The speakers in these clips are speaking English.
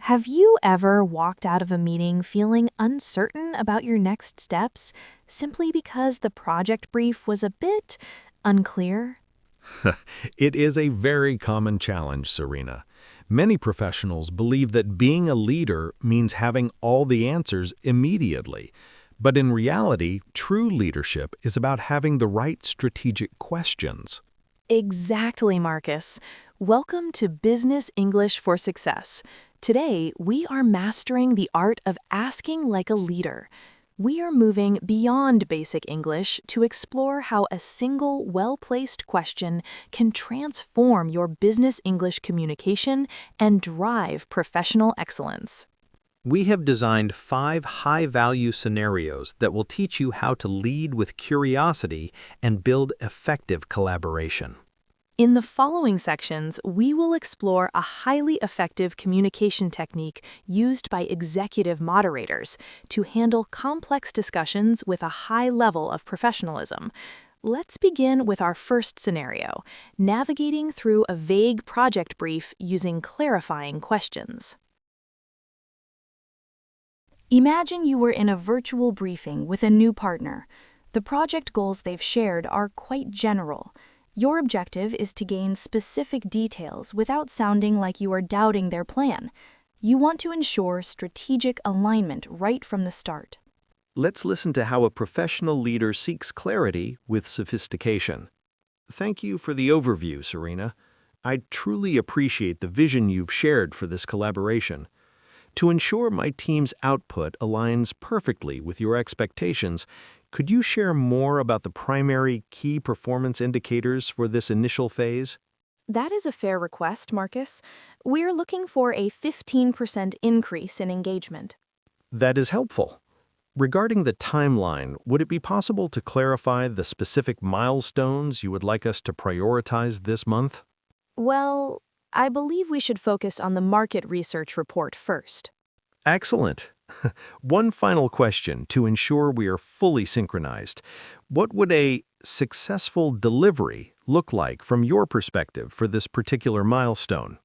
Have you ever walked out of a meeting feeling uncertain about your next steps simply because the project brief was a bit unclear? It is a very common challenge, Serena. Many professionals believe that being a leader means having all the answers immediately. But in reality, true leadership is about having the right strategic questions. Exactly, Marcus. Welcome to Business English for Success. Today, we are mastering the art of asking like a leader. We are moving beyond basic English to explore how a single, well-placed question can transform your business English communication and drive professional excellence. We have designed 5 high-value scenarios that will teach you how to lead with curiosity and build effective collaboration. In the following sections, we will explore a highly effective communication technique used by executive moderators to handle complex discussions with a high level of professionalism. Let's begin with our first scenario, navigating through a vague project brief using clarifying questions. Imagine you were in a virtual briefing with a new partner. The project goals they've shared are quite general. Your objective is to gain specific details without sounding like you are doubting their plan. You want to ensure strategic alignment right from the start. Let's listen to how a professional leader seeks clarity with sophistication. Thank you for the overview, Serena. I truly appreciate the vision you've shared for this collaboration. To ensure my team's output aligns perfectly with your expectations, could you share more about the primary key performance indicators for this initial phase? That is a fair request, Marcus. We're looking for a 15% increase in engagement. That is helpful. Regarding the timeline, would it be possible to clarify the specific milestones you would like us to prioritize this month? Well, I believe we should focus on the market research report first. Excellent. One final question to ensure we are fully synchronized. What would a successful delivery look like from your perspective for this particular milestone?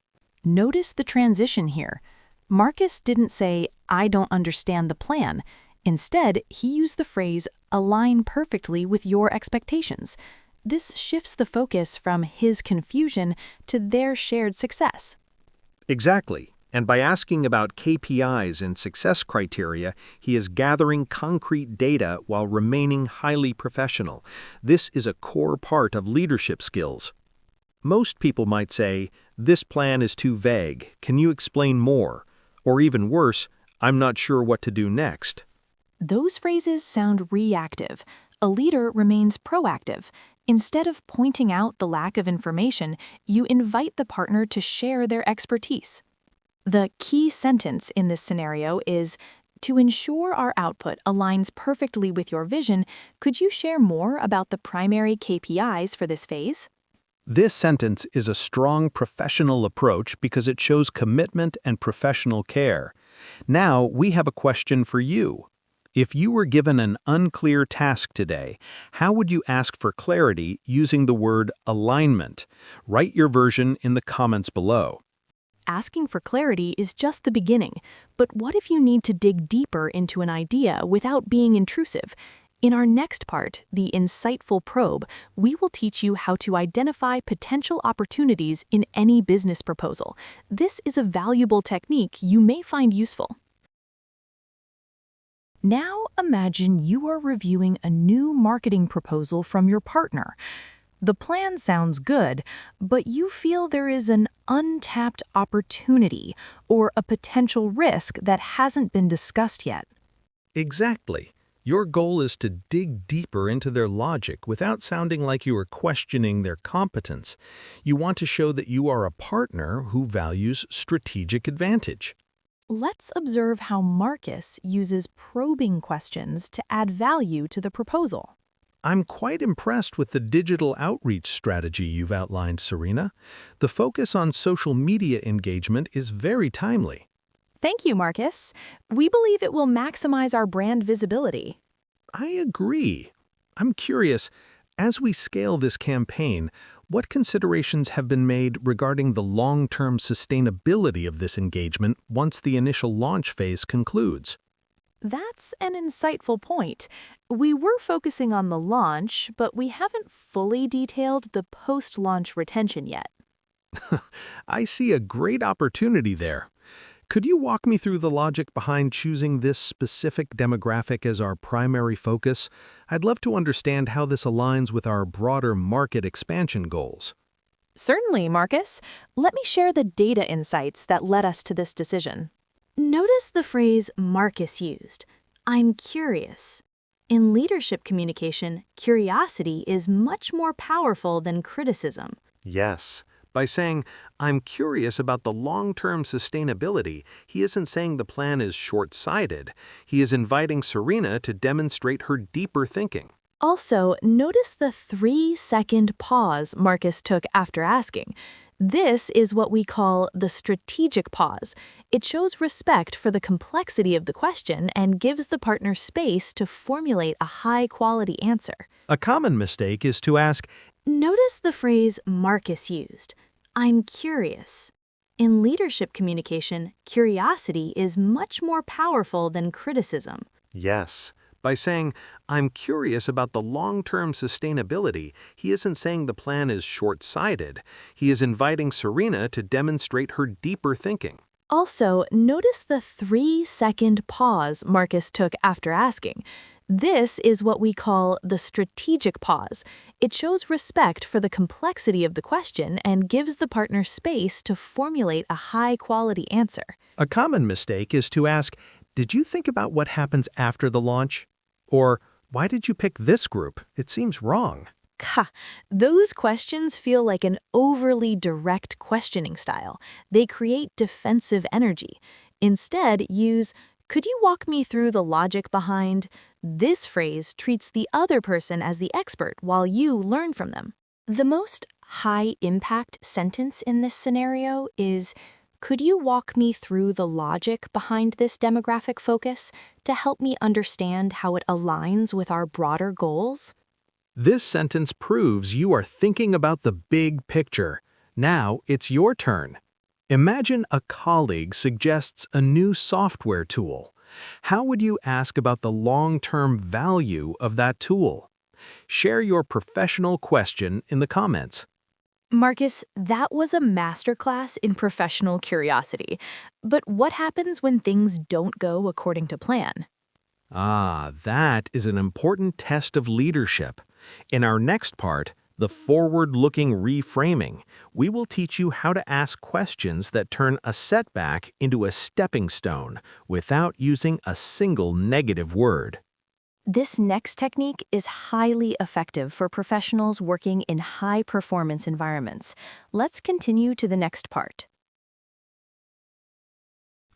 Notice the transition here. Marcus didn't say, "I don't understand the plan." Instead, he used the phrase, "align perfectly with your expectations." This shifts the focus from his confusion to their shared success. Exactly. And by asking about KPIs and success criteria, he is gathering concrete data while remaining highly professional. This is a core part of leadership skills. Most people might say, "This plan is too vague. Can you explain more?" Or even worse, "I'm not sure what to do next." Those phrases sound reactive. A leader remains proactive. Instead of pointing out the lack of information, you invite the partner to share their expertise. The key sentence in this scenario is, "To ensure our output aligns perfectly with your vision, could you share more about the primary KPIs for this phase?" This sentence is a strong professional approach because it shows commitment and professional care. Now, we have a question for you. If you were given an unclear task today, how would you ask for clarity using the word alignment? Write your version in the comments below. Asking for clarity is just the beginning, but what if you need to dig deeper into an idea without being intrusive? In our next part, the insightful probe, we will teach you how to identify potential opportunities in any business proposal. This is a valuable technique you may find useful. Now imagine you are reviewing a new marketing proposal from your partner. The plan sounds good, but you feel there is an untapped opportunity or a potential risk that hasn't been discussed yet. Exactly. Your goal is to dig deeper into their logic without sounding like you are questioning their competence. You want to show that you are a partner who values strategic advantage. Let's observe how Marcus uses probing questions to add value to the proposal. I'm quite impressed with the digital outreach strategy you've outlined, Serena. The focus on social media engagement is very timely. Thank you, Marcus. We believe it will maximize our brand visibility. I agree. I'm curious, as we scale this campaign, What considerations have been made regarding the long-term sustainability of this engagement once the initial launch phase concludes? That's an insightful point. We were focusing on the launch, but we haven't fully detailed the post-launch retention yet. I see a great opportunity there. Could you walk me through the logic behind choosing this specific demographic as our primary focus? I'd love to understand how this aligns with our broader market expansion goals. Certainly, Marcus. Let me share the data insights that led us to this decision. Notice the phrase Marcus used. I'm curious. In leadership communication, curiosity is much more powerful than criticism. Yes. By saying, I'm curious about the long-term sustainability, he isn't saying the plan is short-sighted. He is inviting Serena to demonstrate her deeper thinking. Also, notice the 3-second pause Marcus took after asking. This is what we call the strategic pause. It shows respect for the complexity of the question and gives the partner space to formulate a high-quality answer. A common mistake is to ask, Notice the phrase Marcus used. I'm curious. In leadership communication, curiosity is much more powerful than criticism. Yes. By saying, I'm curious about the long-term sustainability, he isn't saying the plan is short-sighted. He is inviting Serena to demonstrate her deeper thinking. Also, notice the 3-second pause Marcus took after asking. This is what we call the strategic pause. It shows respect for the complexity of the question and gives the partner space to formulate a high-quality answer. a common mistake is to ask, did you think about what happens after the launch? Or, why did you pick this group? It seems wrong. Those questions feel like an overly direct questioning style. They create defensive energy. Instead, use, could you walk me through the logic behind? This phrase treats the other person as the expert while you learn from them. The most high-impact sentence in this scenario is, could you walk me through the logic behind this demographic focus to help me understand how it aligns with our broader goals? This sentence proves you are thinking about the big picture. Now it's your turn. Imagine a colleague suggests a new software tool. How would you ask about the long-term value of that tool? Share your professional question in the comments. Marcus, that was a masterclass in professional curiosity. But what happens when things don't go according to plan? That is an important test of leadership. In our next part, the forward-looking reframing, we will teach you how to ask questions that turn a setback into a stepping stone without using a single negative word. This next technique is highly effective for professionals working in high-performance environments. Let's continue to the next part.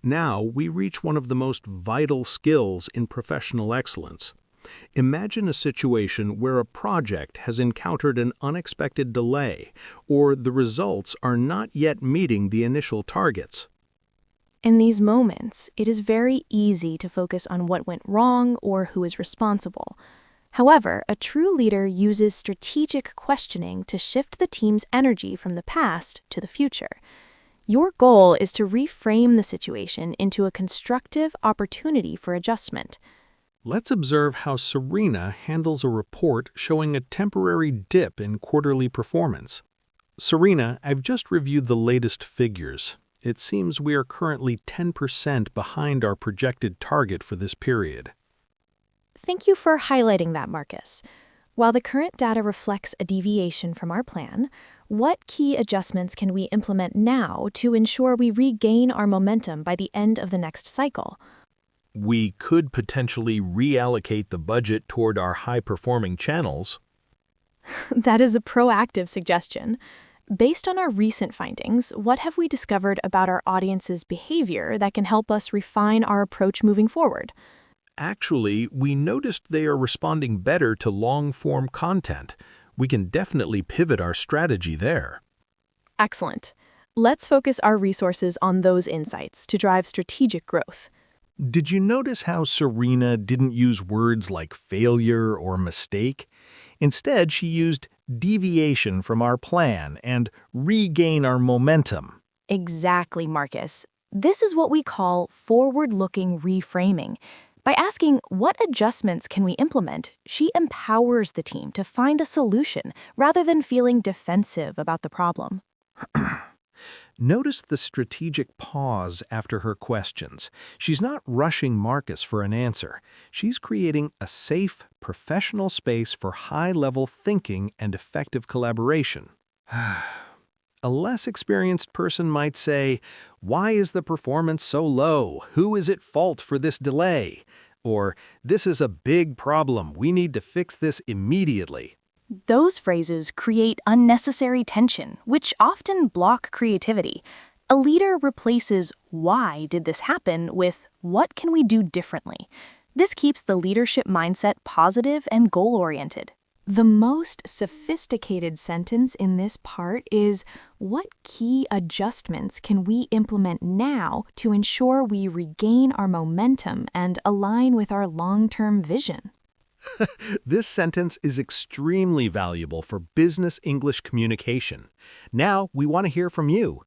Now we reach one of the most vital skills in professional excellence. Imagine a situation where a project has encountered an unexpected delay, or the results are not yet meeting the initial targets. In these moments, it is very easy to focus on what went wrong or who is responsible. However, a true leader uses strategic questioning to shift the team's energy from the past to the future. Your goal is to reframe the situation into a constructive opportunity for adjustment. Let's observe how Serena handles a report showing a temporary dip in quarterly performance. Serena, I've just reviewed the latest figures. It seems we are currently 10% behind our projected target for this period. Thank you for highlighting that, Marcus. While the current data reflects a deviation from our plan, what key adjustments can we implement now to ensure we regain our momentum by the end of the next cycle? We could potentially reallocate the budget toward our high-performing channels. That is a proactive suggestion. Based on our recent findings, what have we discovered about our audience's behavior that can help us refine our approach moving forward? Actually, we noticed they are responding better to long-form content. We can definitely pivot our strategy there. Excellent. Let's focus our resources on those insights to drive strategic growth. Did you notice how Serena didn't use words like failure or mistake? Instead, she used deviation from our plan and regain our momentum. Exactly, Marcus. This is what we call forward-looking reframing. By asking what adjustments can we implement, she empowers the team to find a solution rather than feeling defensive about the problem. Notice the strategic pause after her questions. She's not rushing Marcus for an answer. She's creating a safe, professional space for high-level thinking and effective collaboration. A less experienced person might say, "Why is the performance so low? Who is at fault for this delay?" Or, "This is a big problem. We need to fix this immediately." Those phrases create unnecessary tension, which often block creativity. A leader replaces "why did this happen" with "what can we do differently?" This keeps the leadership mindset positive and goal-oriented. The most sophisticated sentence in this part is, what key adjustments can we implement now to ensure we regain our momentum and align with our long-term vision? This sentence is extremely valuable for business English communication. Now, we want to hear from you.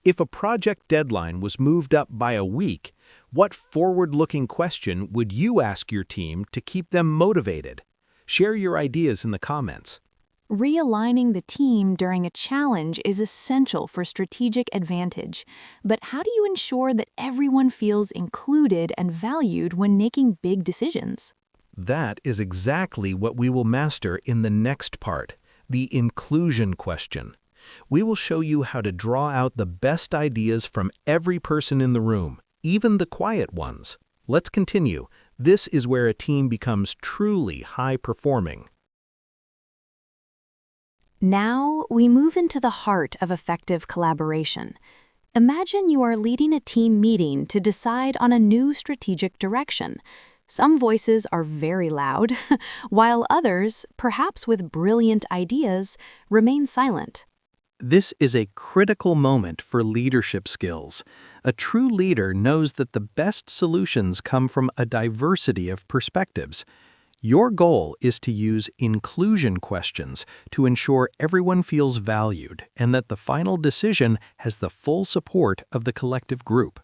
If a project deadline was moved up by a week, what forward-looking question would you ask your team to keep them motivated? Share your ideas in the comments. Realigning the team during a challenge is essential for strategic advantage. But how do you ensure that everyone feels included and valued when making big decisions? That is exactly what we will master in the next part, the inclusion question. We will show you how to draw out the best ideas from every person in the room, even the quiet ones. Let's continue. This is where a team becomes truly high-performing. Now, we move into the heart of effective collaboration. Imagine you are leading a team meeting to decide on a new strategic direction. Some voices are very loud, while others, perhaps with brilliant ideas, remain silent. This is a critical moment for leadership skills. A true leader knows that the best solutions come from a diversity of perspectives. Your goal is to use inclusion questions to ensure everyone feels valued and that the final decision has the full support of the collective group.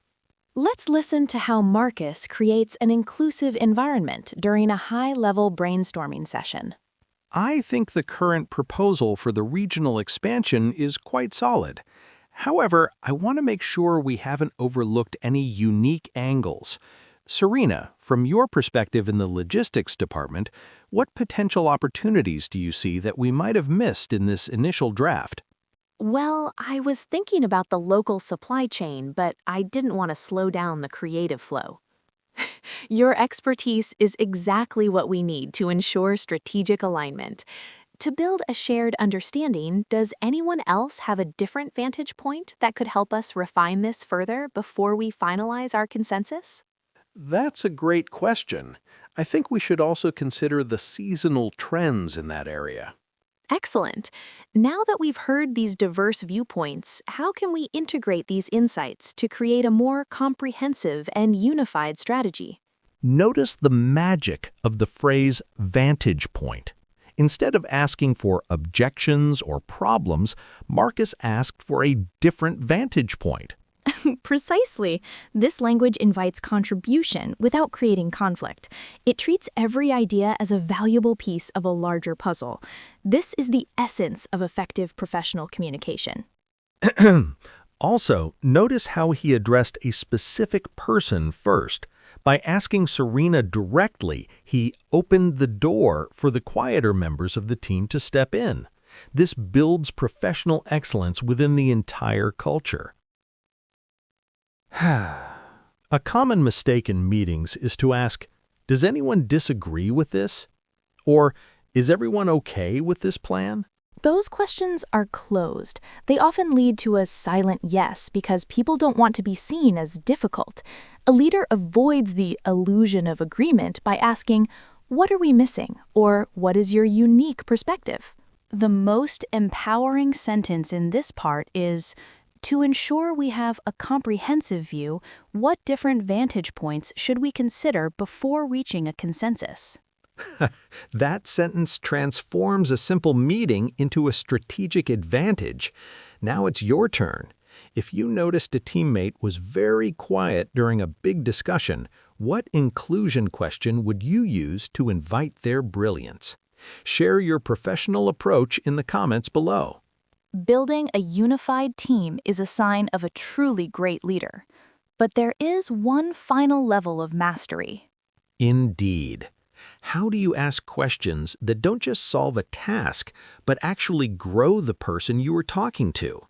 Let's listen to how Marcus creates an inclusive environment during a high-level brainstorming session. I think the current proposal for the regional expansion is quite solid. However, I want to make sure we haven't overlooked any unique angles. Serena, from your perspective in the logistics department, what potential opportunities do you see that we might have missed in this initial draft? Well, I was thinking about the local supply chain, but I didn't want to slow down the creative flow. Your expertise is exactly what we need to ensure strategic alignment. To build a shared understanding, does anyone else have a different vantage point that could help us refine this further before we finalize our consensus? That's a great question. I think we should also consider the seasonal trends in that area. Excellent. Now that we've heard these diverse viewpoints, how can we integrate these insights to create a more comprehensive and unified strategy? Notice the magic of the phrase vantage point. Instead of asking for objections or problems, Marcus asked for a different vantage point. Precisely. This language invites contribution without creating conflict. It treats every idea as a valuable piece of a larger puzzle. This is the essence of effective professional communication. Also, notice how he addressed a specific person first. By asking Serena directly, he opened the door for the quieter members of the team to step in. This builds professional excellence within the entire culture. A common mistake in meetings is to ask, "Does anyone disagree with this?" Or, "Is everyone okay with this plan?" Those questions are closed. They often lead to a silent yes because people don't want to be seen as difficult. A leader avoids the illusion of agreement by asking, "What are we missing?" or "What is your unique perspective?" The most empowering sentence in this part is, "To ensure we have a comprehensive view, what different vantage points should we consider before reaching a consensus?" That sentence transforms a simple meeting into a strategic advantage. Now it's your turn. If you noticed a teammate was very quiet during a big discussion, what inclusion question would you use to invite their brilliance? Share your professional approach in the comments below. Building a unified team is a sign of a truly great leader. But there is one final level of mastery. Indeed. How do you ask questions that don't just solve a task, but actually grow the person you are talking to?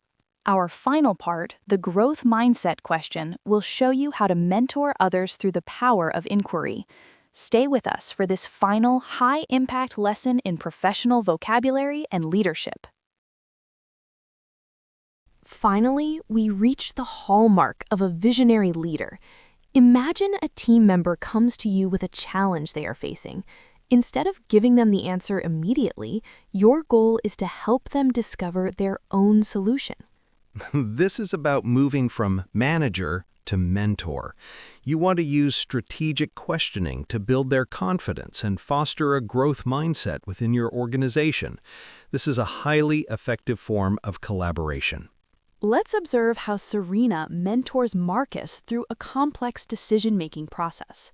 Our final part, the growth mindset question, will show you how to mentor others through the power of inquiry. Stay with us for this final high-impact lesson in professional vocabulary and leadership. Finally, we reach the hallmark of a visionary leader. Imagine a team member comes to you with a challenge they are facing. Instead of giving them the answer immediately, your goal is to help them discover their own solution. This is about moving from manager to mentor. You want to use strategic questioning to build their confidence and foster a growth mindset within your organization. This is a highly effective form of collaboration. Let's observe how Serena mentors Marcus through a complex decision-making process.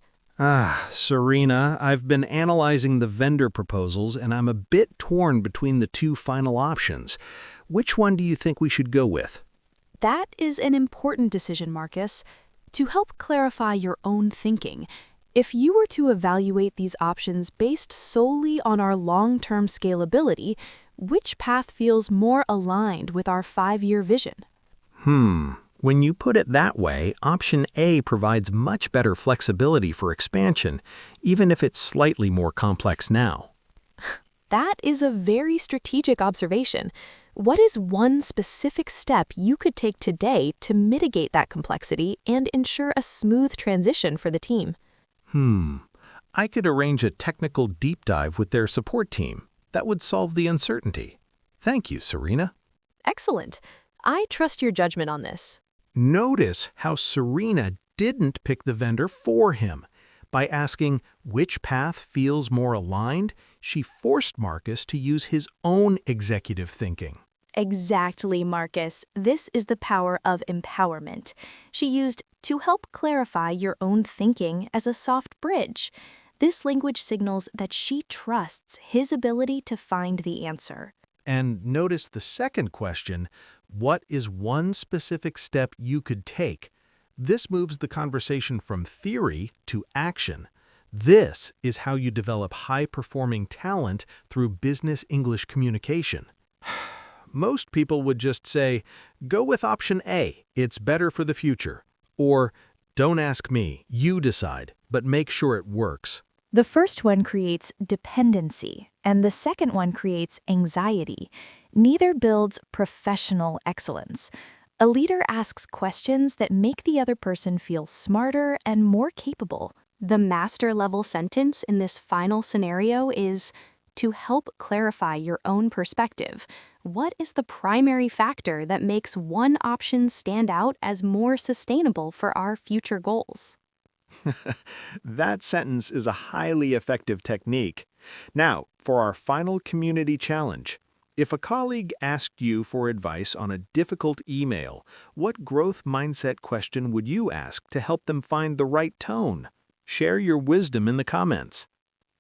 Serena, I've been analyzing the vendor proposals and I'm a bit torn between the two final options. Which one do you think we should go with? That is an important decision, Marcus. To help clarify your own thinking, if you were to evaluate these options based solely on our long-term scalability, which path feels more aligned with our 5-year vision? When you put it that way, option A provides much better flexibility for expansion, even if it's slightly more complex now. That is a very strategic observation. What is one specific step you could take today to mitigate that complexity and ensure a smooth transition for the team? I could arrange a technical deep dive with their support team. That would solve the uncertainty. Thank you, Serena. Excellent. I trust your judgment on this. Notice how Serena didn't pick the vendor for him. By asking which path feels more aligned, she forced Marcus to use his own executive thinking. Exactly, Marcus. This is the power of empowerment. She used to help clarify your own thinking as a soft bridge. This language signals that she trusts his ability to find the answer. And notice the second question, what is one specific step you could take? This moves the conversation from theory to action. This is how you develop high-performing talent through business English communication. Most people would just say, go with option A, it's better for the future. Or, don't ask me, you decide, but make sure it works. The first one creates dependency, and the second one creates anxiety. Neither builds professional excellence. A leader asks questions that make the other person feel smarter and more capable. The master-level sentence in this final scenario is, to help clarify your own perspective, what is the primary factor that makes one option stand out as more sustainable for our future goals? That sentence is a highly effective technique. Now, for our final community challenge. If a colleague asked you for advice on a difficult email, what growth mindset question would you ask to help them find the right tone? Share your wisdom in the comments.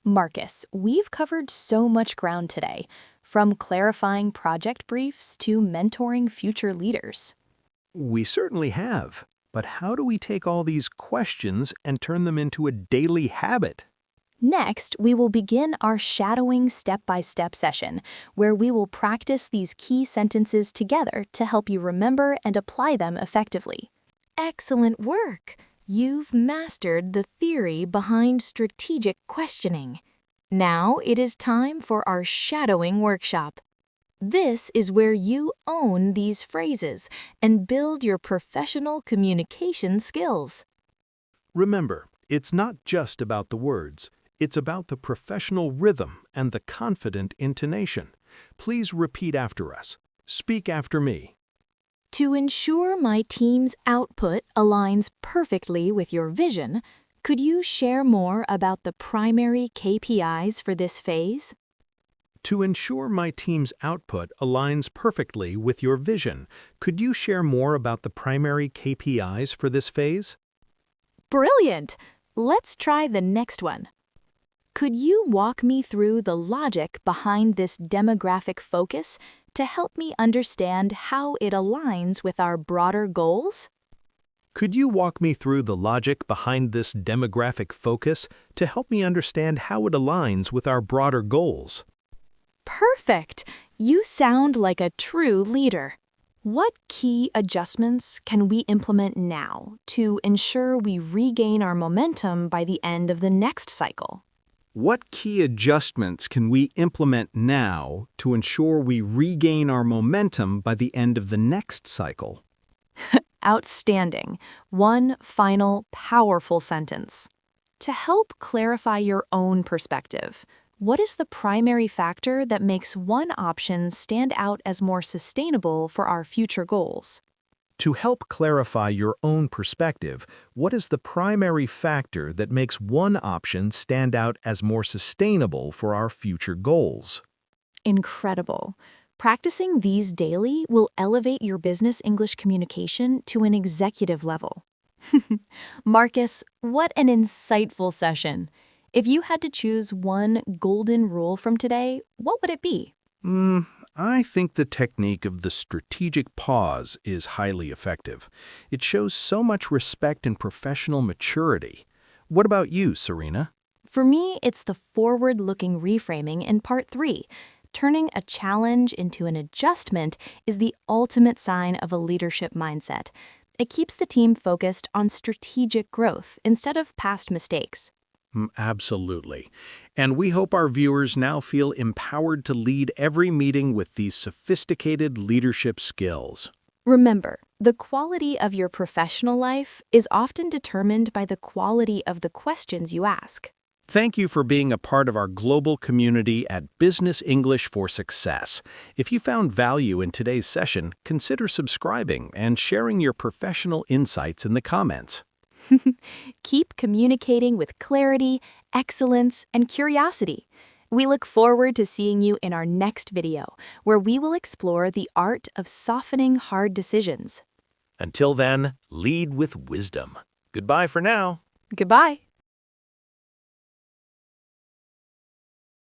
Marcus, we've covered so much ground today, from clarifying project briefs to mentoring future leaders. We certainly have. But how do we take all these questions and turn them into a daily habit? Next, we will begin our shadowing step-by-step session, where we will practice these key sentences together to help you remember and apply them effectively. Excellent work! You've mastered the theory behind strategic questioning. Now it is time for our shadowing workshop. This is where you own these phrases and build your professional communication skills. Remember, it's not just about the words. It's about the professional rhythm and the confident intonation. Please repeat after us. Speak after me. To ensure my team's output aligns perfectly with your vision, Could you share more about the primary KPIs for this phase? To ensure my team's output aligns perfectly with your vision, could you share more about the primary KPIs for this phase? Brilliant! Let's try the next one. Could you walk me through the logic behind this demographic focus to help me understand how it aligns with our broader goals? Could you walk me through the logic behind this demographic focus to help me understand how it aligns with our broader goals? Perfect! You sound like a true leader. What key adjustments can we implement now to ensure we regain our momentum by the end of the next cycle? What key adjustments can we implement now to ensure we regain our momentum by the end of the next cycle? Outstanding. One final powerful sentence. To help clarify your own perspective, what is the primary factor that makes one option stand out as more sustainable for our future goals? To help clarify your own perspective, what is the primary factor that makes one option stand out as more sustainable for our future goals? Incredible. Practicing these daily will elevate your business English communication to an executive level. Marcus, what an insightful session. If you had to choose one golden rule from today, what would it be? I think the technique of the strategic pause is highly effective. It shows so much respect and professional maturity. What about you, Serena? For me, it's the forward-looking reframing in part 3. Turning a challenge into an adjustment is the ultimate sign of a leadership mindset. It keeps the team focused on strategic growth instead of past mistakes. Absolutely. And we hope our viewers now feel empowered to lead every meeting with these sophisticated leadership skills. Remember, the quality of your professional life is often determined by the quality of the questions you ask. Thank you for being a part of our global community at Business English for Success. If you found value in today's session, consider subscribing and sharing your professional insights in the comments. Keep communicating with clarity, excellence, and curiosity. We look forward to seeing you in our next video, where we will explore the art of softening hard decisions. Until then, lead with wisdom. Goodbye for now. Goodbye.